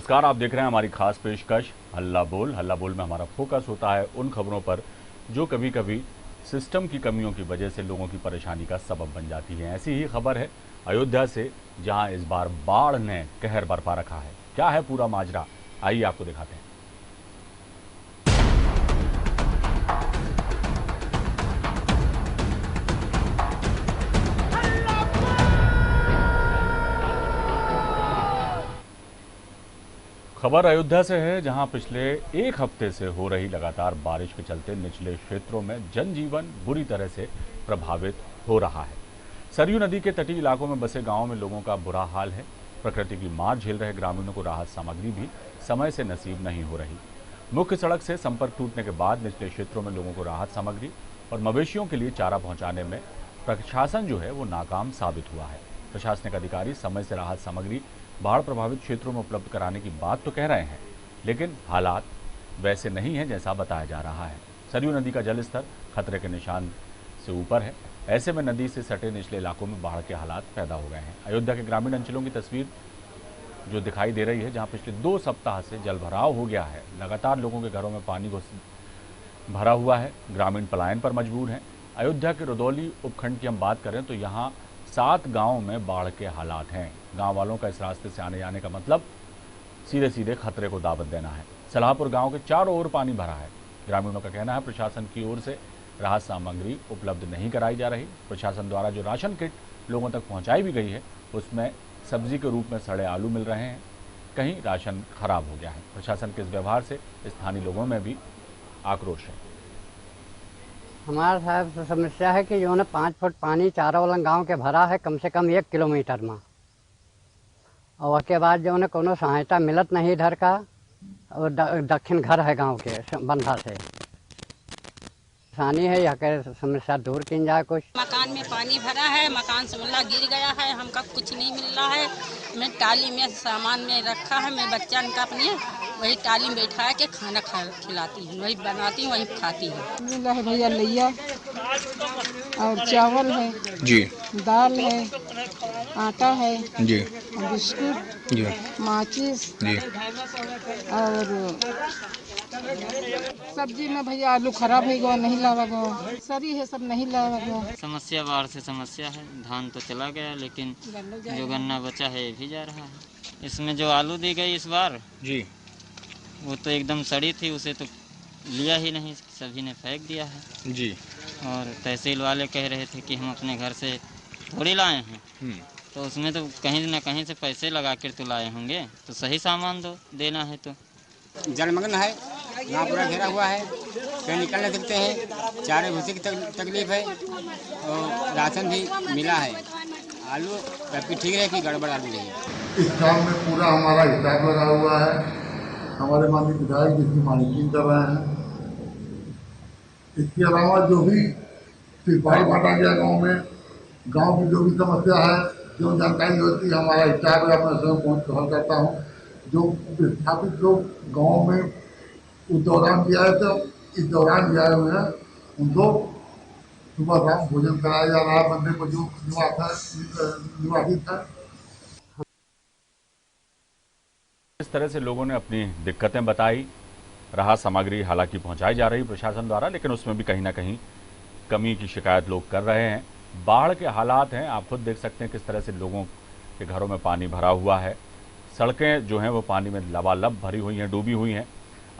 नमस्कार, आप देख रहे हैं हमारी खास पेशकश हल्ला बोल। हल्ला बोल में हमारा फोकस होता है उन खबरों पर जो कभी कभी सिस्टम की कमियों की वजह से लोगों की परेशानी का सबब बन जाती है। ऐसी ही खबर है अयोध्या से, जहां इस बार बाढ़ ने कहर बरपा रखा है। क्या है पूरा माजरा, आइए आपको दिखाते हैं। खबर अयोध्या से है, जहां पिछले एक हफ्ते से हो रही लगातार बारिश के चलते निचले क्षेत्रों में जनजीवन बुरी तरह से प्रभावित हो रहा है। सरयू नदी के तटीय इलाकों में बसे गांवों में लोगों का बुरा हाल है। प्रकृति की मार झेल रहे ग्रामीणों को राहत सामग्री भी समय से नसीब नहीं हो रही। मुख्य सड़क से संपर्क टूटने के बाद निचले क्षेत्रों में लोगों को राहत सामग्री और मवेशियों के लिए चारा पहुंचाने में प्रशासन जो है वो नाकाम साबित हुआ है। प्रशासनिक अधिकारी समय से राहत सामग्री बाढ़ प्रभावित क्षेत्रों में उपलब्ध कराने की बात तो कह रहे हैं, लेकिन हालात वैसे नहीं हैं जैसा बताया जा रहा है। सरयू नदी का जलस्तर खतरे के निशान से ऊपर है। ऐसे में नदी से सटे निचले इलाकों में बाढ़ के हालात पैदा हो गए हैं। अयोध्या के ग्रामीण अंचलों की तस्वीर जो दिखाई दे रही है, जहां पिछले 2 सप्ताह से जलभराव हो गया है। लगातार लोगों के घरों में पानी घुस भरा हुआ है। ग्रामीण पलायन पर मजबूर हैं। अयोध्या के रुदौली उपखंड की हम बात करें तो यहाँ 7 गाँव में बाढ़ के हालात हैं। गांव वालों का इस रास्ते से आने जाने का मतलब सीधे सीधे खतरे को दावत देना है। सलाहपुर गांव के चारों ओर पानी भरा है। ग्रामीणों का कहना है प्रशासन की ओर से राहत सामग्री उपलब्ध नहीं कराई जा रही। प्रशासन द्वारा जो राशन किट लोगों तक पहुंचाई भी गई है, उसमें सब्जी के रूप में सड़े आलू मिल रहे हैं, कहीं राशन खराब हो गया है। प्रशासन के इस व्यवहार से स्थानीय लोगों में भी आक्रोश है। हमारा साहब समस्या है कि जो है 5 फुट पानी चारों वाला गाँव के भरा है, कम से कम 1 किलोमीटर में। और उसके बाद जो है कोनो सहायता मिलत नहीं इधर का। और दक्षिण घर है गांव के बंधा से। आसानी है, यहाँ के समस्या दूर की जाए। कुछ मकान में पानी भरा है, मकान से मुल्ला गिर गया है, हमका कुछ नहीं मिल रहा है। मैं टाली में सामान में रखा है, मैं बच्चा इनका अपने वही टाली में बैठा के खाना खिलाती हूँ, वही बनाती हूँ, वही खाती हूँ। मिला है भैया लैया और चावल है जी, दाल है, आटा है जी, बिस्कुट जी, माचिस जी, और सब्जी में भैया आलू खराब हो गया, नहीं लावा गया, सरी है सब नहीं लावा गया। समस्या बाढ़ से समस्या है। धान तो चला गया, लेकिन जो गन्ना बचा है ये भी जा रहा है। इसमें जो आलू दी गई इस बार जी, वो तो एकदम सड़ी थी, उसे तो लिया ही नहीं, सभी ने फेंक दिया है जी। और तहसील वाले कह रहे थे कि हम अपने घर से थोड़ी लाए हैं, तो उसमें तो कहीं न कहीं से पैसे लगा कर तो लाए होंगे, तो सही सामान दो, देना है तो। जलमग्न है, यहाँ पूरा घेरा हुआ है, कहीं निकल नहीं सकते हैं, चारे भूसे की तकलीफ है और राशन भी मिला है। आलू सबकी ठीक है कि गड़बड़ आलू नहीं है। इस काम में पूरा हमारा हिसाब लगा हुआ है। हमारे माननीय विधायक जिसकी मॉनिटरिंग कर रहे हैं। इसके अलावा जो भी तिरपाल बांटा गया गाँव में, गाँव की जो भी समस्या है, जो जानकारी होती है, हमारा हिसाब है, अपने स्वयं पहुँच कर हल करता हूँ। जो विस्थापित लोग गाँव में उस दौरान भी आए थे, इस दौरान भी आए हुए हैं, उनको सुबह शाम भोजन कराया जा रहा है। बंदे को जो निवासित है। इस तरह से लोगों ने अपनी दिक्कतें बताई। राहत सामग्री हालांकि पहुंचाई जा रही प्रशासन द्वारा, लेकिन उसमें भी कहीं ना कहीं कमी की शिकायत लोग कर रहे हैं। बाढ़ के हालात हैं, आप खुद देख सकते हैं किस तरह से लोगों के घरों में पानी भरा हुआ है। सड़कें जो हैं वो पानी में लबालब भरी हुई हैं, डूबी हुई हैं।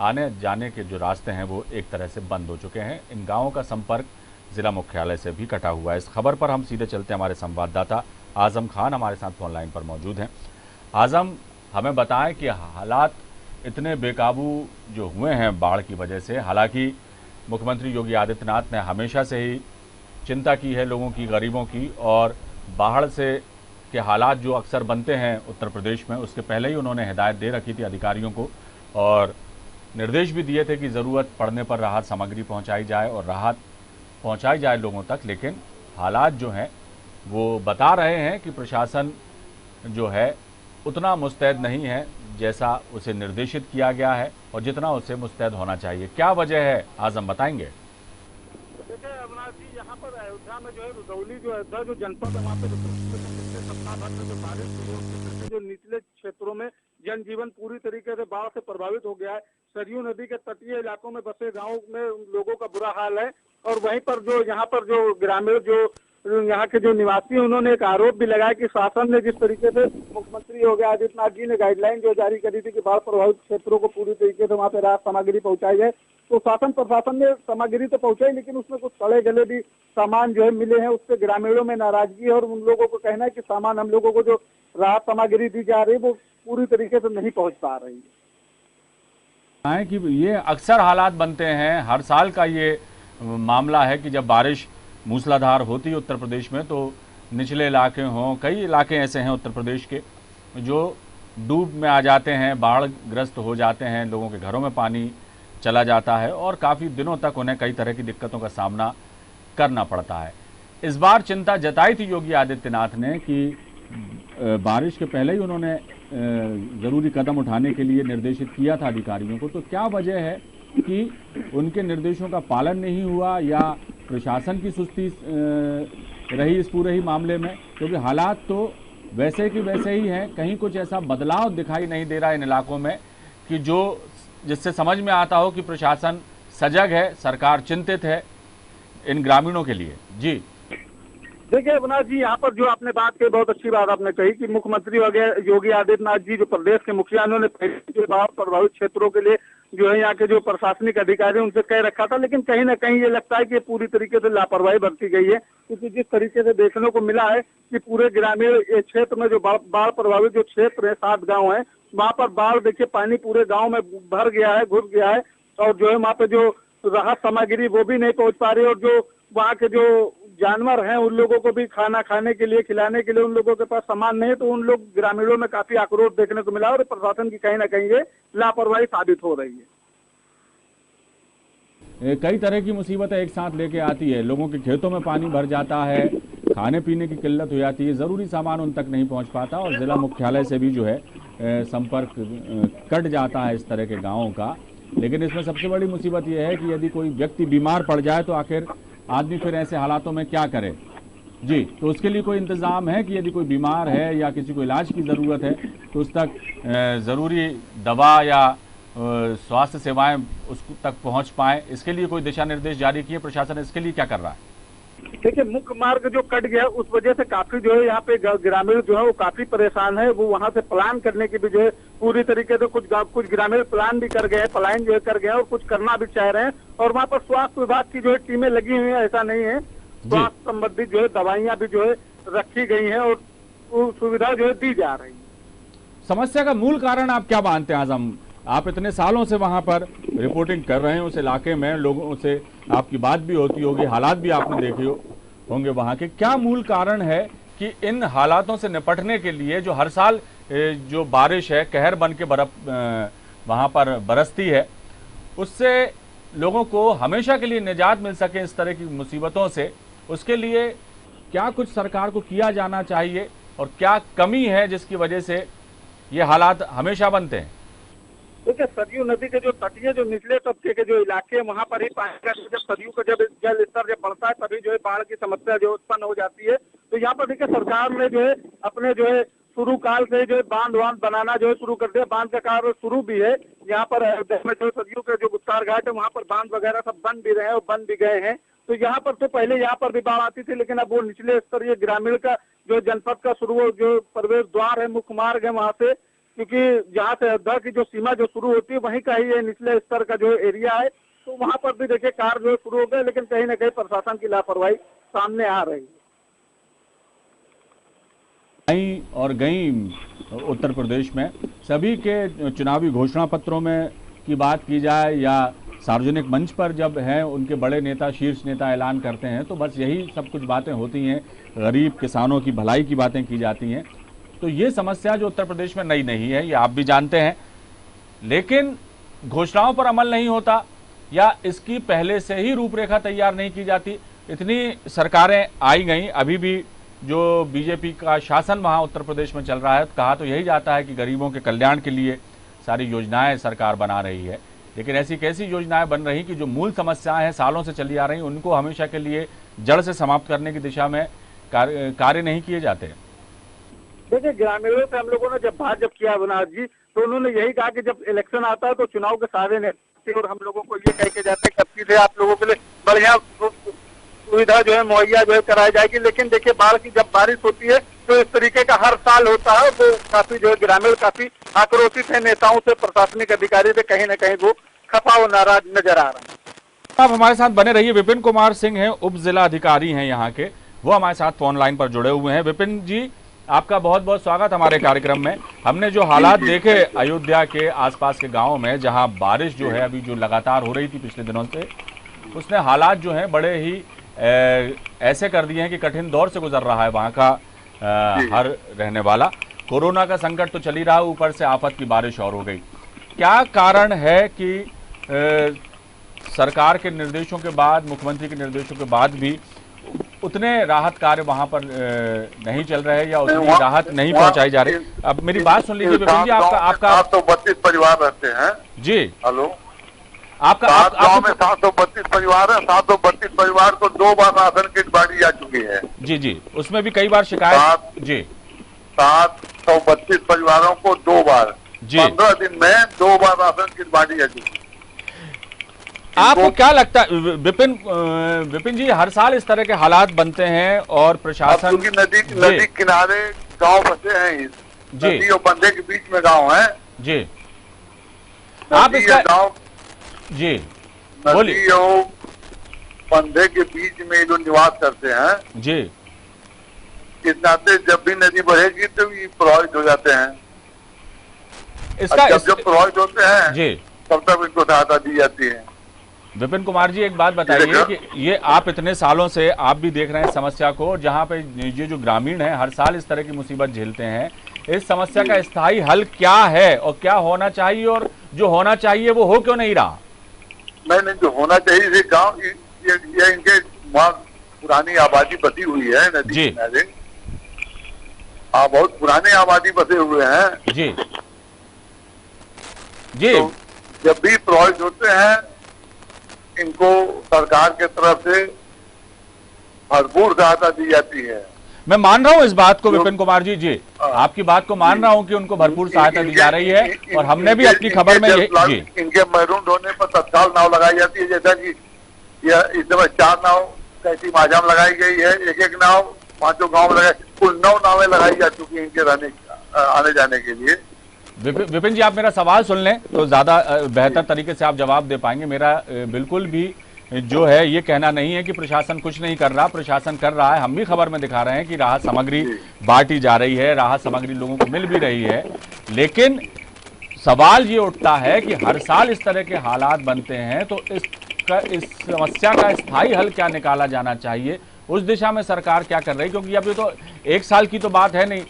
आने जाने के जो रास्ते हैं वो एक तरह से बंद हो चुके हैं। इन गाँवों का संपर्क जिला मुख्यालय से भी कटा हुआ है। इस खबर पर हम सीधे चलते हैं, हमारे संवाददाता आजम खान हमारे साथ फोन लाइन पर मौजूद हैं। आजम, हमें बताएं कि हालात इतने बेकाबू जो हुए हैं बाढ़ की वजह से। हालांकि मुख्यमंत्री योगी आदित्यनाथ ने हमेशा से ही चिंता की है लोगों की, गरीबों की, और बाढ़ से के हालात जो अक्सर बनते हैं उत्तर प्रदेश में, उसके पहले ही उन्होंने हिदायत दे रखी थी अधिकारियों को और निर्देश भी दिए थे कि ज़रूरत पड़ने पर राहत सामग्री पहुंचाई जाए और राहत पहुंचाई जाए लोगों तक। लेकिन हालात जो हैं वो बता रहे हैं कि प्रशासन जो है उतना मुस्तैद नहीं है जैसा उसे निर्देशित किया गया है और जितना उसे मुस्तैद होना चाहिए। क्या वजह है, आजम बताएंगे? देखिए अविनाश जी, यहाँ पर अयोध्या में जो है रुदौली जो अयोध्या जो जनपद है, वहाँ पे जो बारिश हुई है, जो निचले क्षेत्रों में जनजीवन पूरी तरीके से बाढ़ से प्रभावित हो गया है। सरयू नदी के तटीय इलाकों में बसे गाँव में लोगों का बुरा हाल है। और वहीं पर जो यहाँ पर जो ग्रामीण जो यहाँ के जो निवासी हैं, उन्होंने एक आरोप भी लगाया कि शासन ने जिस तरीके से मुख्यमंत्री योगी आदित्यनाथ जी ने गाइडलाइन जो जारी करी थी कि बाढ़ प्रभावित क्षेत्रों को पूरी तरीके से वहाँ पे राहत सामग्री पहुंचाई है, तो शासन प्रशासन ने सामग्री तो पहुंचाई, लेकिन उसमें कुछ सड़े गले भी सामान जो है मिले हैं। उससे ग्रामीणों में नाराजगी है और उन लोगों को कहना है कि सामान हम लोगों को जो राहत सामग्री दी जा रही है वो पूरी तरीके से नहीं पहुंच पा रही है। कि ये अक्सर हालात बनते हैं, हर साल का ये मामला है कि जब बारिश मूसलाधार होती है उत्तर प्रदेश में, तो निचले इलाके हों, कई इलाके ऐसे हैं उत्तर प्रदेश के जो डूब में आ जाते हैं, बाढ़ग्रस्त हो जाते हैं, लोगों के घरों में पानी चला जाता है और काफ़ी दिनों तक उन्हें कई तरह की दिक्कतों का सामना करना पड़ता है। इस बार चिंता जताई थी योगी आदित्यनाथ ने कि बारिश के पहले ही उन्होंने ज़रूरी कदम उठाने के लिए निर्देशित किया था अधिकारियों को। तो क्या वजह है कि उनके निर्देशों का पालन नहीं हुआ या प्रशासन की सुस्ती रही इस पूरे ही मामले में? क्योंकि हालात तो वैसे की वैसे ही हैं, कहीं कुछ ऐसा बदलाव दिखाई नहीं दे रहा इन इलाकों में कि जिससे समझ में आता हो कि प्रशासन सजग है, सरकार चिंतित है इन ग्रामीणों के लिए। जी देखिए अविनाश जी, यहाँ पर जो आपने बात कही, बहुत अच्छी बात आपने कही कि मुख्यमंत्री योगी आदित्यनाथ जी जो प्रदेश के मुखिया, उन्होंने जो बाढ़ प्रभावित क्षेत्रों के लिए जो है यहाँ के जो प्रशासनिक अधिकारी उनसे कह रखा था, लेकिन कहीं ना कहीं ये लगता है कि पूरी तरीके से लापरवाही बरती गई है। क्योंकि जिस तरीके से देखने को मिला है कि पूरे ग्रामीण क्षेत्र में जो बाढ़ प्रभावित जो क्षेत्र है, 7 गाँव है, वहाँ पर बाढ़ देखिए पानी पूरे गाँव में भर गया है, घुस गया है और जो है वहाँ पे जो राहत सामग्री वो भी नहीं पहुँच पा रही और जो वहाँ के जो जानवर हैं उन लोगों को भी खाना खाने के लिए, खिलाने के लिए उन लोगों के पास सामान नहीं है। तो उन लोग ग्रामीणों में काफी आक्रोश देखने को मिला और प्रशासन की कहीं ना कहीं ये लापरवाही साबित हो रही है। कई तरह की मुसीबतें एक साथ लेके आती है, लोगों के खेतों में पानी भर जाता है, खाने पीने की किल्लत हो जाती है, ज़रूरी सामान उन तक नहीं पहुंच पाता और ज़िला मुख्यालय से भी जो है संपर्क कट जाता है इस तरह के गाँवों का। लेकिन इसमें सबसे बड़ी मुसीबत यह है कि यदि कोई व्यक्ति बीमार पड़ जाए तो आखिर आदमी फिर ऐसे हालातों में क्या करे। जी, तो उसके लिए कोई इंतज़ाम है कि यदि कोई बीमार है या किसी को इलाज की ज़रूरत है तो उस तक ज़रूरी दवा या स्वास्थ्य सेवाएं उस तक पहुंच पाएँ, इसके लिए कोई दिशा निर्देश जारी किए प्रशासन? इसके लिए क्या कर रहा है? देखिए, मुख्य मार्ग जो कट गया उस वजह से काफी जो है यहाँ पे ग्रामीण जो है वो काफी परेशान है। वो वहाँ से प्लान करने की भी जो है पूरी तरीके से कुछ ग्रामीण प्लान भी कर गए, पलायन जो है कर गए और कुछ करना भी चाह रहे हैं। और वहाँ पर स्वास्थ्य विभाग की जो है टीमें लगी हुई है, ऐसा नहीं है, स्वास्थ्य संबंधित जो है दवाइयाँ भी जो है रखी गई है और सुविधा जो है दी जा रही है। समस्या का मूल कारण आप क्या मानते हैं आजम? आप इतने सालों से वहां पर रिपोर्टिंग कर रहे हैं, उस इलाके में लोगों से आपकी बात भी होती होगी, हालात भी आपने देखे होंगे वहां के। क्या मूल कारण है कि इन हालातों से निपटने के लिए जो हर साल जो बारिश है कहर बन के वहां पर बरसती है, उससे लोगों को हमेशा के लिए निजात मिल सके इस तरह की मुसीबतों से, उसके लिए क्या कुछ सरकार को किया जाना चाहिए और क्या कमी है जिसकी वजह से ये हालात हमेशा बनते हैं? देखिए, सरयू नदी के जो तटीय जो निचले तबके के जो इलाके हैं वहाँ पर ही पानी का जब सरयू का जब जल स्तर जब बढ़ता है तभी जो है बाढ़ की समस्या जो उत्पन्न हो जाती है। तो यहाँ पर देखिए सरकार ने जो है अपने जो है शुरू काल से जो है बांध बनाना जो है शुरू कर दिया। बांध का कार्य शुरू भी है। यहाँ पर जो सरयू के जो गुप्तार घाट है वहाँ पर बांध वगैरह सब बन भी रहे हैं और बन भी गए हैं। तो यहाँ पर तो पहले यहाँ पर भी बाढ़ आती थी, लेकिन अब वो निचले स्तर ये ग्रामीण का जो जनपद का शुरू जो प्रवेश द्वार है, मुख्य मार्ग है, वहाँ से, क्योंकि जहाँ से अयोध्या की जो सीमा जो शुरू होती है वहीं का ही ये निचले स्तर का जो एरिया है, तो वहाँ पर भी देखिए कार्य जो शुरू हो गए, लेकिन कहीं ना कहीं प्रशासन की लापरवाही सामने आ रही है। और गई उत्तर प्रदेश में सभी के चुनावी घोषणा पत्रों में की बात की जाए या सार्वजनिक मंच पर जब हैं उनके बड़े नेता, शीर्ष नेता ऐलान करते हैं तो बस यही सब कुछ बातें होती हैं, गरीब किसानों की भलाई की बातें की जाती हैं। तो ये समस्या जो उत्तर प्रदेश में नई नहीं है, ये आप भी जानते हैं, लेकिन घोषणाओं पर अमल नहीं होता या इसकी पहले से ही रूपरेखा तैयार नहीं की जाती। इतनी सरकारें आई गई, अभी भी जो बीजेपी का शासन वहाँ उत्तर प्रदेश में चल रहा है, कहा तो यही जाता है कि गरीबों के कल्याण के लिए सारी योजनाएं सरकार बना रही है, लेकिन ऐसी कैसी योजनाएं बन रही कि जो मूल समस्याएं हैं सालों से चली आ रही उनको हमेशा के लिए जड़ से समाप्त करने की दिशा में कार्य नहीं किए जाते। देखिए, ग्रामीणों से हम लोगों ने जब बात किया अविनाश जी, तो उन्होंने यही कहा कि जब इलेक्शन आता है तो चुनाव के सारे नेता और हम लोगों को ये कह के जाते हैं कब से आप लोगों के लिए बढ़िया सुविधा जो है मुहैया जो है कराई जाएगी, लेकिन देखिए बाढ़ की जब बारिश होती है तो इस तरीके का हर साल होता है। वो काफी जो है ग्रामीण काफी आक्रोशित है नेताओं से, प्रशासनिक अधिकारी से, कहीं न कहीं वो खफा और नाराज नजर आ रहा है। आप हमारे साथ बने रहिए। विपिन कुमार सिंह हैं, उप जिला अधिकारी हैं यहाँ के, वो हमारे साथ फोन लाइन पर जुड़े हुए हैं। विपिन जी, आपका बहुत बहुत स्वागत हमारे कार्यक्रम में। हमने जो हालात देखे अयोध्या के आसपास के गाँव में, जहाँ बारिश जो है अभी जो लगातार हो रही थी पिछले दिनों से, उसने हालात जो हैं बड़े ही ऐसे कर दिए हैं कि कठिन दौर से गुजर रहा है वहाँ का हर रहने वाला। कोरोना का संकट तो चल ही रहा, ऊपर से आफत की बारिश और हो गई। क्या कारण है कि सरकार के निर्देशों के बाद, मुख्यमंत्री के निर्देशों के बाद भी उतने राहत कार्य वहां पर नहीं चल रहे या उतनी राहत नहीं पहुंचाई जा रही? अब मेरी बात सुन लीजिए विपिन जी, आपका 732 परिवार रहते हैं जी। हेलो, आपका गाँव में 732 परिवार है। 732 परिवार को 2 बार राशन किट बांटी जा चुकी है। जी जी, उसमें भी कई बार शिकायत जी। 732 परिवारों को 2 बार जी 15 दिन में 2 बार राशन किट बांटी जा चुकी है। आपको क्या लगता है विपिन जी, हर साल इस तरह के हालात बनते हैं और प्रशासन, नदी किनारे गांव बसे हैं, नदी और बंदे के बीच में गांव है जी। आप इसका गांव जी नदी और बंदे के बीच में जो निवास करते हैं जी, इस नाते जब भी नदी बढ़ेगी तो ये प्रभावित हो जाते हैं। इसका जब प्रभावित होते हैं जी, तब तक इनको सहायता दी जाती है। विपिन कुमार जी, एक बात बताइए कि ये आप इतने सालों से आप भी देख रहे हैं समस्या को, जहां पे ये जो ग्रामीण है हर साल इस तरह की मुसीबत झेलते हैं, इस समस्या का स्थायी हल क्या है और क्या होना चाहिए, और जो होना चाहिए वो हो क्यों नहीं रहा? नहीं, जो होना चाहिए, ये गाँव ये इनके वहाँ पुरानी आबादी बसी हुई है नदी किनारे, बहुत पुरानी आबादी बसे हुए हैं जी जी। तो जब भी प्रभावित होते हैं इनको सरकार के तरफ से भरपूर सहायता दी जाती है। मैं मान रहा हूं इस बात को विपिन कुमार जी जी, आपकी बात को मान रहा हूं कि उनको भरपूर सहायता दी जा रही है, और हमने भी अपनी खबर में जी इनके महरूम होने पर तत्काल नाव लगाई जाती है। जैसा कि इस समय 4 नाव कैसी माझा में लगाई गई है, एक नाव 5 गाँव में लगाई, कुल 9 नावें लगाई जा चुकी है इनके आने जाने के लिए। विपिन जी, आप मेरा सवाल सुन लें तो ज्यादा बेहतर तरीके से आप जवाब दे पाएंगे। मेरा बिल्कुल भी जो है ये कहना नहीं है कि प्रशासन कुछ नहीं कर रहा, प्रशासन कर रहा है। हम भी खबर में दिखा रहे हैं कि राहत सामग्री बांटी जा रही है, राहत सामग्री लोगों को मिल भी रही है, लेकिन सवाल ये उठता है कि हर साल इस तरह के हालात बनते हैं तो इस समस्या का स्थायी हल क्या निकाला जाना चाहिए, उस दिशा में सरकार क्या कर रही है? क्योंकि अभी तो 1 साल की तो बात है नहीं,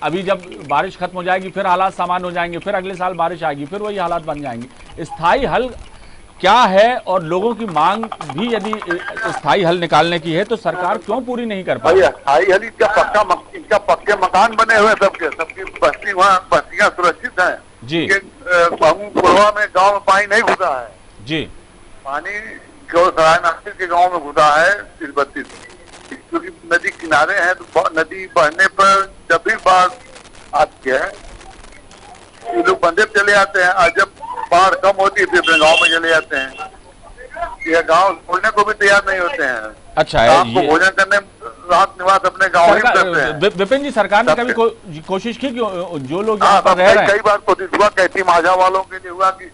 अभी जब बारिश खत्म हो जाएगी फिर हालात सामान्य हो जाएंगे, फिर अगले साल बारिश आएगी, फिर वही हालात बन जाएंगे। स्थायी हल क्या है, और लोगों की मांग भी यदि स्थायी हल निकालने की है तो सरकार क्यों पूरी नहीं कर पाई? स्थायी हल इनका पक्के मकान बने हुए, सबकी बस्ती, वहाँ बस्तियाँ सुरक्षित हैं जी। पूर्वा में गाँव में पानी नहीं घुसा है जी, पानी केवल सराय नासिर के गाँव में घुसा है 30-32, क्योंकि नदी किनारे हैं तो नदी बढ़ने पर जब भी बाढ़ आती है ये लोग बंदे चले जाते हैं, और जब बाढ़ कम होती है फिर अपने गाँव में चले जाते हैं। ये गाँव छोड़ने को भी तैयार नहीं होते हैं। अच्छा है, आपको भोजन करने रात निवास अपने गाँव ही करते हैं। विपिन जी, सरकार ने कभी कोशिश की कि जो लोग यहाँ पर रह रहे हैं, कई बार कोशिश हुआ, कैसी माझा वालों के लिए हुआ कि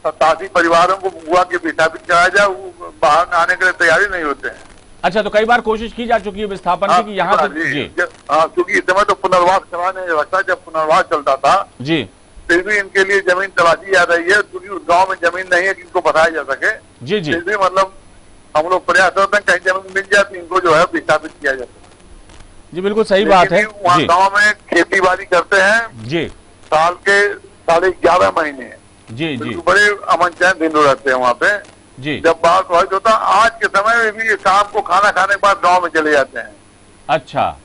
87 परिवारों को हुआ कि विस्थापित कराया जाए, वो बाहर आने के लिए तैयारी नहीं होते हैं। अच्छा, तो कई बार कोशिश की जा चुकी है विस्थापन की कि यहाँ से जी, क्योंकि इस समय तो पुनर्वास कराने रखा, जब पुनर्वास चलता था जी, फिर भी इनके लिए जमीन तलाशी जा रही है, क्योंकि उस गाँव में जमीन नहीं है कि इनको बताया जा सके जी जी। फिर भी मतलब हम लोग प्रयास करते हैं कहीं जमीन मिल जाए तो इनको जो है विस्थापित किया जाता जी। बिल्कुल सही बात है। वहाँ गाँव में खेती बाड़ी करते हैं जी, साल के 11.5 महीने जी जी, बड़े अमन चैन दिन रहते हैं वहाँ पे जी। जब बाढ़ प्रभावित होता, आज के समय में भी शाम को खाना खाने के बाद गाँव में चले जाते हैं। अच्छा,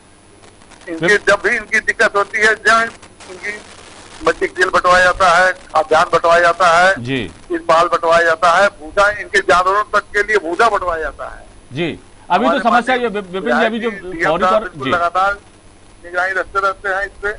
इनकी जब भी इनकी दिक्कत होती है, जब इनकी बच्चे तेल बंटवाया जाता है, खाद्यान्न बंटवाया जाता है जी, इस बाल बंटवाया जाता है, भूसा इनके जानवरों तक के लिए भूसा बंटवाया जाता है जी। अभी तो समस्या ये विपिन जी, अभी जो फौरी तौर जी लगातार निगरानी रखते रहते हैं इस पे।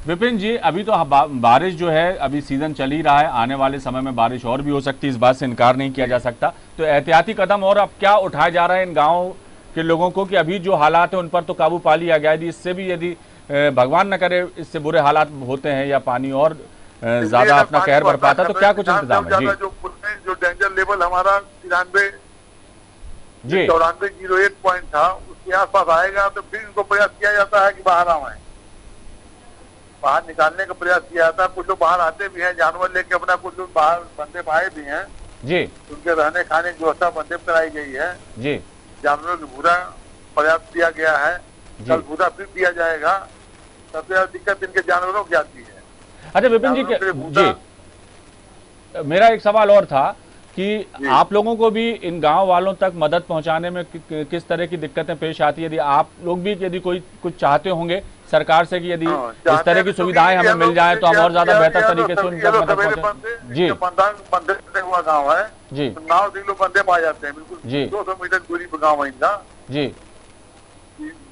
विपिन जी, अभी तो बारिश जो है अभी सीजन चल ही रहा है, आने वाले समय में बारिश और भी हो सकती है, इस बात से इनकार नहीं किया जा सकता। तो एहतियाती कदम और अब क्या उठाए जा रहे हैं इन गाँव के लोगों को कि अभी जो हालात है उन पर तो काबू पा लिया गया है, इससे भी यदि भगवान न करे इससे बुरे हालात होते हैं या पानी और ज्यादा अपना कहर बरपाता है तो क्या कुछ इंतजाम है? जी, जो डेंजर लेवल हमारा 94 पॉइंट था उसके आसपास आएगा तो फिर इनको प्रयास किया जाता है कि बाहर आए, बाहर निकालने का प्रयास किया जाता है। कुछ लोग बाहर आते भी हैं जानवर लेके अपना, कुछ लोग बाहर बंदे पाए भी हैं जी, उनके रहने खाने की व्यवस्था बंदे कराई गई है जी, जानवरों की भूरा पर्याप्त दिया गया है, कल भूरा फिर दिया जाएगा। सबसे ज्यादा दिक्कत इनके जानवरों की आती है। अच्छा विपिन जी, मेरा एक सवाल और था कि आप लोगों को भी इन गांव वालों तक मदद पहुंचाने में किस तरह की दिक्कतें पेश आती है? यदि आप लोग भी यदि कोई कुछ चाहते होंगे सरकार से कि यदि इस तरह की सुविधाएं हमें मिल जाए तो हम और ज्यादा बेहतर तरीके से उन तक मदद पहुंचाएं। जी, बंदे हुआ गाँव है जी, गाँव से लोग बंदे पाए जाते हैं बिल्कुल जी, 200 मीटर दूरी पर गाँव है इनका जी।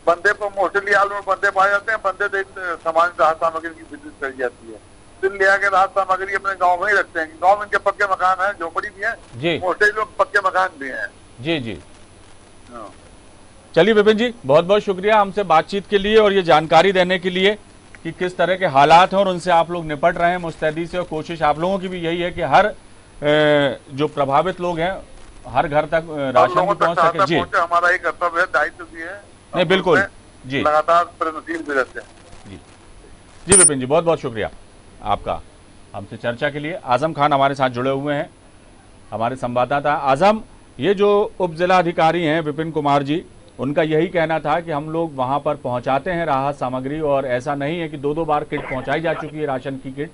बंदे पर मोस्टली आलू में बंदे पाए जाते हैं, बंदे से सामान राहत सामग्री की विजिट करी जाती है, फिर ले आके राहत सामग्री अपने गांव में ही रखते हैं। गांव में इनके पक्के मकान हैं, झोपड़ी भी है जी, मोस्टली लोग पक्के मकान भी हैं। जी जी, चलिए विपिन जी, बहुत बहुत शुक्रिया हमसे बातचीत के लिए और ये जानकारी देने के लिए कि किस तरह के हालात हैं और उनसे आप लोग निपट रहे हैं मुस्तैदी से। और कोशिश आप लोगों की भी यही है कि हर जो प्रभावित लोग हैं हर घर तक राशन भी पहुंच सके। जी, हमारा एक कर्तव्य है, दायित्व भी है। नहीं बिल्कुल जी, लगातार प्रयत्नशील भी रहते हैं। जी जी विपिन जी, बहुत बहुत शुक्रिया आपका हमसे चर्चा के लिए। आजम खान हमारे साथ जुड़े हुए हैं, हमारे संवाददाता। आजम, ये जो उप जिला अधिकारी हैं विपिन कुमार जी, उनका यही कहना था कि हम लोग वहां पर पहुंचाते हैं राहत सामग्री और ऐसा नहीं है कि 2-2 बार किट पहुंचाई जा चुकी है, राशन की किट,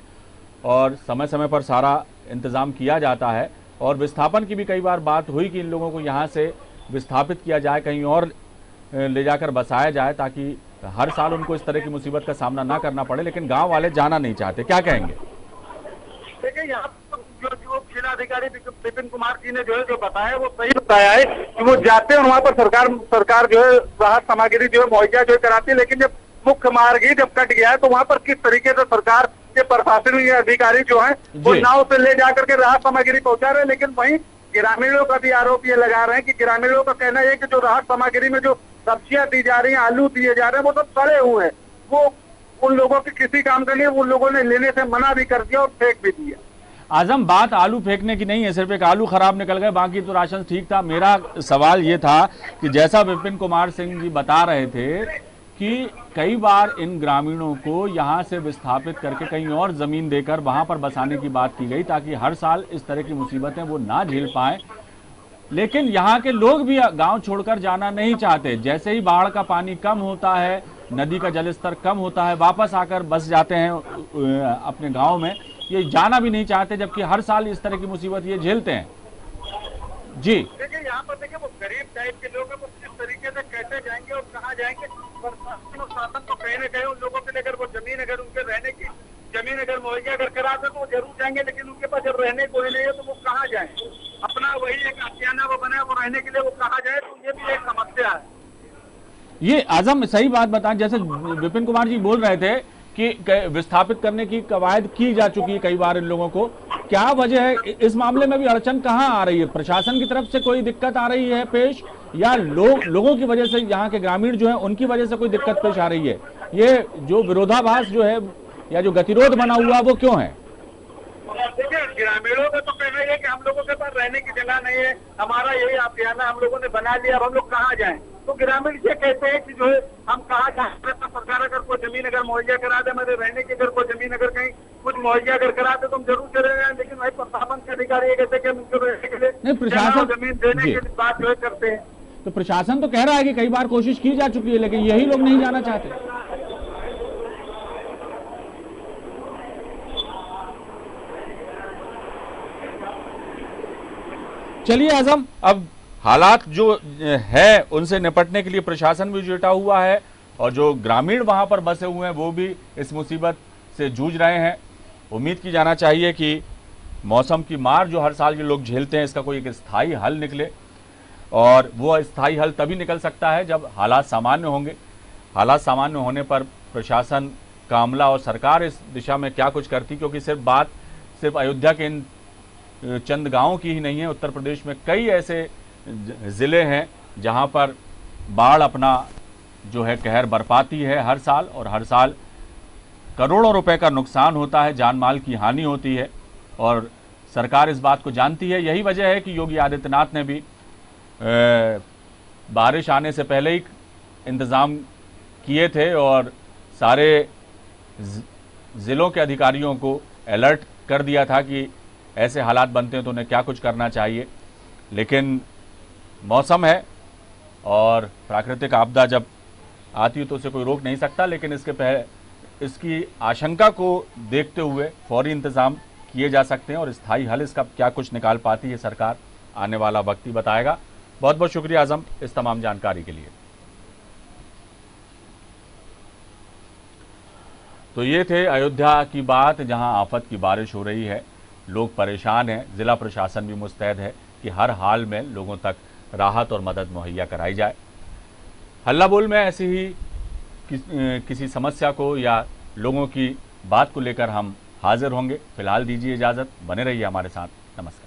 और समय समय पर सारा इंतजाम किया जाता है। और विस्थापन की भी कई बार बात हुई कि इन लोगों को यहाँ से विस्थापित किया जाए, कहीं और ले जाकर बसाया जाए ताकि हर साल उनको इस तरह की मुसीबत का सामना ना करना पड़े, लेकिन गांव वाले जाना नहीं चाहते। क्या कहेंगे? देखिए, यहाँ जो जिलाधिकारी विपिन कुमार जी ने जो बताया वो सही बताया है कि वो जाते हैं और वहाँ पर सरकार जो है राहत सामग्री जो है मुहैया जो कराती है, लेकिन जब मुख्य मार्ग ही जब कट गया है तो वहाँ पर किस तरीके से सरकार के प्रशासनिक अधिकारी जो है वो नाव से ले जाकर के राहत सामग्री पहुंचा रहे हैं। लेकिन वहीं ग्रामीणों का भी आरोप ये लगा रहे हैं कि ग्रामीणों का कहना है कि जो राहत सामग्री में जो सब्जियां दी जा रही हैं, आलू दिए जा रहे हैं, वो सब सड़े हुए हैं, वो उन लोगों के किसी काम का नहीं, उन लोगों ने लेने से मना भी कर दिया और फेंक भी दिया। आजम, बात आलू फेंकने की नहीं है, सिर्फ एक आलू खराब निकल गए, बाकी तो राशन ठीक था। मेरा सवाल ये था कि जैसा विपिन कुमार सिंह जी बता रहे थे कि कई बार इन ग्रामीणों को यहाँ से विस्थापित करके कहीं और जमीन देकर वहां पर बसाने की बात की गई ताकि हर साल इस तरह की मुसीबतें वो ना झेल पाए, लेकिन यहाँ के लोग भी गांव छोड़कर जाना नहीं चाहते। जैसे ही बाढ़ का पानी कम होता है, नदी का जलस्तर कम होता है, वापस आकर बस जाते हैं अपने गांव में, ये जाना भी नहीं चाहते, जबकि हर साल इस तरह की मुसीबत ये झेलते हैं। जी, देखिए, यहाँ पर देखिए वो गरीब टाइप के लोग हैं, वो किस तरीके से कैसे जाएंगे और कहाँ जाएंगे। शासन तो कहीं ना कहीं उन लोगों के लिए अगर वो जमीन अगर उनके रहने की जमीन अगर मुहैया अगर करा दे तो वो जरूर जाएंगे, लेकिन उनके पास जब रहने को ही नहीं है तो वो कहाँ जाए, अपना वही एक आशियाना वो बना है, वो रहने के लिए वो कहाँ जाए, तो ये भी एक समस्या है। ये आजम सही बात बताएं, जैसे विपिन कुमार जी बोल रहे थे कि विस्थापित करने की कवायद की जा चुकी है कई बार इन लोगों को, क्या वजह है? इस मामले में भी अड़चन कहाँ आ रही है? प्रशासन की तरफ से कोई दिक्कत आ रही है पेश, या लोगों की वजह से, यहाँ के ग्रामीण जो है उनकी वजह से कोई दिक्कत पेश आ रही है? ये जो विरोधाभास जो है या जो गतिरोध बना हुआ वो क्यों है? देखिए, ग्रामीणों का तो कहना है कि हम लोगों के पास रहने की जगह नहीं है, हमारा यही आशियाना हम लोगों ने बना लिया, अब हम लोग कहाँ जाएं। तो ग्रामीण ये कहते हैं कि जो है हम कहाँ जाएं, सरकार अगर कोई जमीन अगर मुहैया करा दे, मेरे रहने की अगर कोई जमीन अगर कहीं कुछ मुहैया अगर करा दे तो हम जरूर चले जाए, लेकिन वही प्रशासन के अधिकारी ये कहते हैं कि हम उनको रहने के लिए प्रशासन जमीन देने की बात जो है करते हैं। तो प्रशासन तो कह रहा है कि कई बार कोशिश की जा चुकी है, लेकिन यही लोग नहीं जाना चाहते। चलिए आजम, अब हालात जो है उनसे निपटने के लिए प्रशासन भी जुटा हुआ है और जो ग्रामीण वहां पर बसे हुए हैं वो भी इस मुसीबत से जूझ रहे हैं। उम्मीद की जाना चाहिए कि मौसम की मार जो हर साल ये लोग झेलते हैं इसका कोई एक स्थायी हल निकले, और वो स्थायी हल तभी निकल सकता है जब हालात सामान्य होंगे। हालात सामान्य होने पर प्रशासन का अमला और सरकार इस दिशा में क्या कुछ करती, क्योंकि सिर्फ अयोध्या के इन चंद गांवों की ही नहीं है। उत्तर प्रदेश में कई ऐसे ज़िले हैं जहां पर बाढ़ अपना जो है कहर बरपाती है हर साल, और हर साल करोड़ों रुपए का नुकसान होता है, जान माल की हानि होती है, और सरकार इस बात को जानती है। यही वजह है कि योगी आदित्यनाथ ने भी बारिश आने से पहले ही इंतज़ाम किए थे और सारे ज़िलों के अधिकारियों को अलर्ट कर दिया था कि ऐसे हालात बनते हैं तो उन्हें क्या कुछ करना चाहिए। लेकिन मौसम है और प्राकृतिक आपदा जब आती है तो उसे कोई रोक नहीं सकता, लेकिन इसकी आशंका को देखते हुए फौरी इंतज़ाम किए जा सकते हैं और स्थायी हल इसका क्या कुछ निकाल पाती है सरकार, आने वाला वक्त ही बताएगा। बहुत बहुत शुक्रिया आज़म इस तमाम जानकारी के लिए। तो ये थे अयोध्या की बात, जहां आफत की बारिश हो रही है, लोग परेशान हैं, ज़िला प्रशासन भी मुस्तैद है कि हर हाल में लोगों तक राहत और मदद मुहैया कराई जाए। हल्ला बोल में ऐसी ही किसी समस्या को या लोगों की बात को लेकर हम हाजिर होंगे। फिलहाल दीजिए इजाज़त, बने रहिए हमारे साथ। नमस्कार।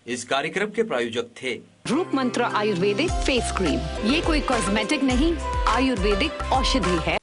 इस कार्यक्रम के प्रायोजक थे रूप मंत्र आयुर्वेदिक फेस क्रीम। ये कोई कॉस्मेटिक नहीं, आयुर्वेदिक औषधि है।